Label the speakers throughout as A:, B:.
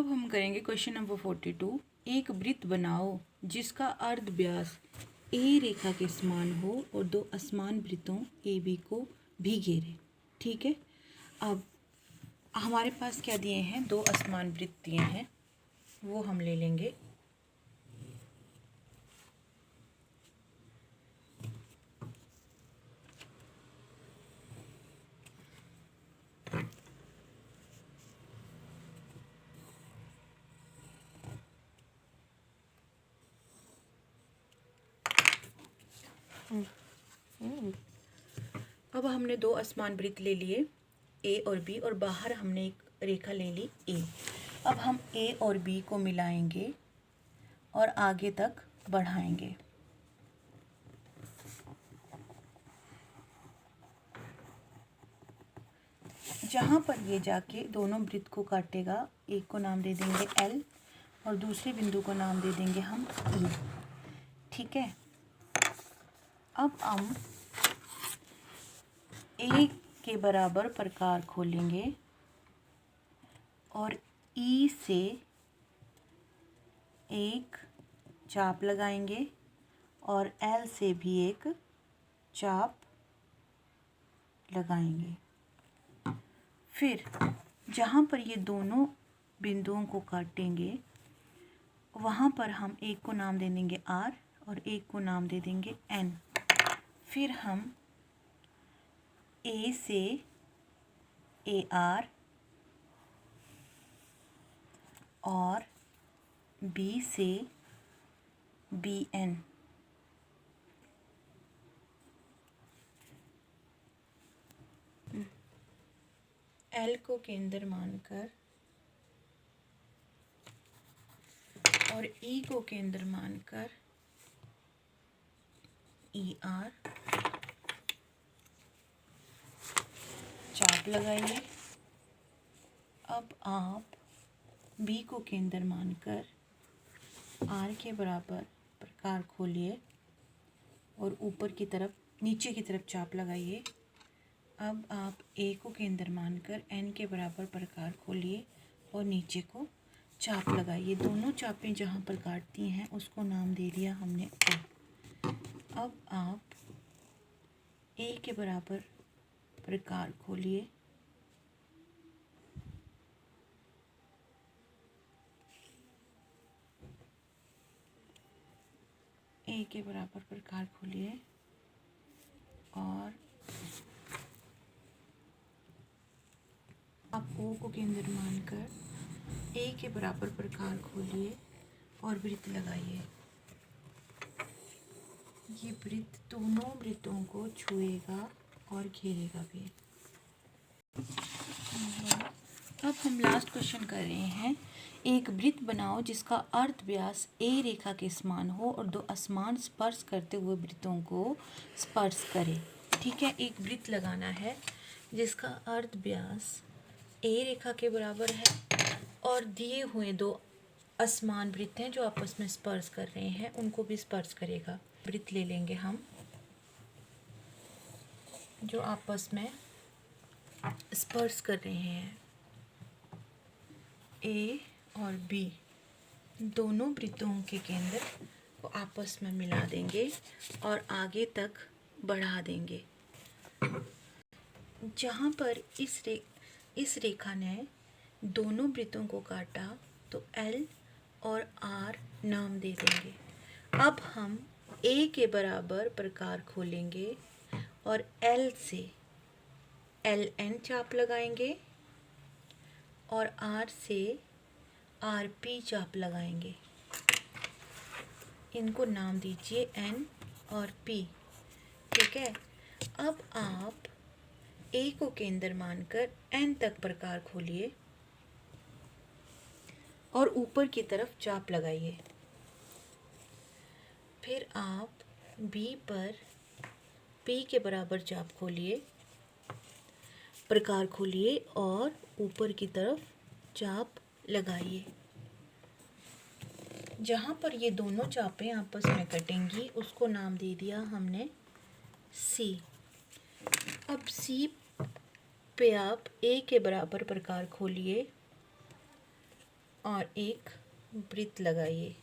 A: अब हम करेंगे क्वेश्चन नंबर 42। एक वृत्त बनाओ जिसका अर्ध व्यास ए रेखा के समान हो और दो असमान वृत्तों ए बी को भी घेरे। ठीक है, अब हमारे पास क्या दिए हैं, दो असमान वृत्त दिए हैं, वो हम ले लेंगे। अब हमने दो असमान वृत्त ले लिए ए और बी, और बाहर हमने एक रेखा ले ली ए। अब हम ए और बी को मिलाएंगे और आगे तक बढ़ाएंगे। जहाँ पर ये जाके दोनों वृत्त को काटेगा, एक को नाम दे देंगे एल और दूसरे बिंदु को नाम दे देंगे हम ई। ठीक है, अब हम ए के बराबर प्रकार खोलेंगे और ई से एक चाप लगाएंगे और एल से भी एक चाप लगाएंगे। फिर जहाँ पर ये दोनों बिंदुओं को काटेंगे वहाँ पर हम एक को नाम दे देंगे आर और एक को नाम दे देंगे एन। फिर हम ए से ए आर और बी से बी एन एल को केंद्र मानकर और ई को केंद्र मानकर ई आर चाप लगाइए। अब आप बी को केंद्र मानकर आर के बराबर प्रकार खोलिए और ऊपर की तरफ नीचे की तरफ चाप लगाइए। अब आप ए को केंद्र मानकर एन के बराबर प्रकार खोलिए और नीचे को चाप लगाइए। दोनों चापें जहाँ पर काटती हैं उसको नाम दे दिया हमने ए। अब आप ए के बराबर प्रकार खोलिए ए के बराबर प्रकार खोलिए और आप ओ को केंद्र मानकर ए के बराबर प्रकार खोलिए और वृत्त लगाइए। ये वृत्त दोनों वृत्तों को छुएगा और घेरेगा भी। अब हम लास्ट क्वेश्चन कर रहे हैं। एक वृत्त बनाओ जिसका अर्ध व्यास ए रेखा के समान हो और दो असमान स्पर्श करते हुए वृत्तों को स्पर्श करे। ठीक है, एक वृत्त लगाना है जिसका अर्ध व्यास ए रेखा के बराबर है और दिए हुए दो असमान वृत्त हैं जो आपस में स्पर्श कर रहे हैं, उनको भी स्पर्श करेगा। वृत्त ले लेंगे हम जो आपस में स्पर्श कर रहे हैं, ए और बी दोनों वृत्तों के केंद्र को आपस में मिला देंगे और आगे तक बढ़ा देंगे। जहाँ पर इस रेखा ने दोनों वृत्तों को काटा तो एल और आर नाम दे देंगे। अब हम ए के बराबर प्रकार खोलेंगे और एल से एल एन चाप लगाएंगे और आर से आर पी चाप लगाएंगे। इनको नाम दीजिए एन और पी। ठीक है, अब आप ए को केंद्र मानकर एन तक प्रकार खोलिए और ऊपर की तरफ चाप लगाइए। फिर आप बी पर पी के बराबर चाप खोलिए, प्रकार खोलिए और ऊपर की तरफ चाप लगाइए। जहाँ पर ये दोनों चापें आपस में कटेंगी उसको नाम दे दिया हमने सी। अब सी पे आप ए के बराबर प्रकार खोलिए और एक वृत्त लगाइए।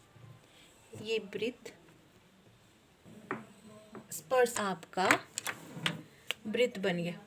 A: ये वृत्त स्पर्श आपका वृत्त बन गया।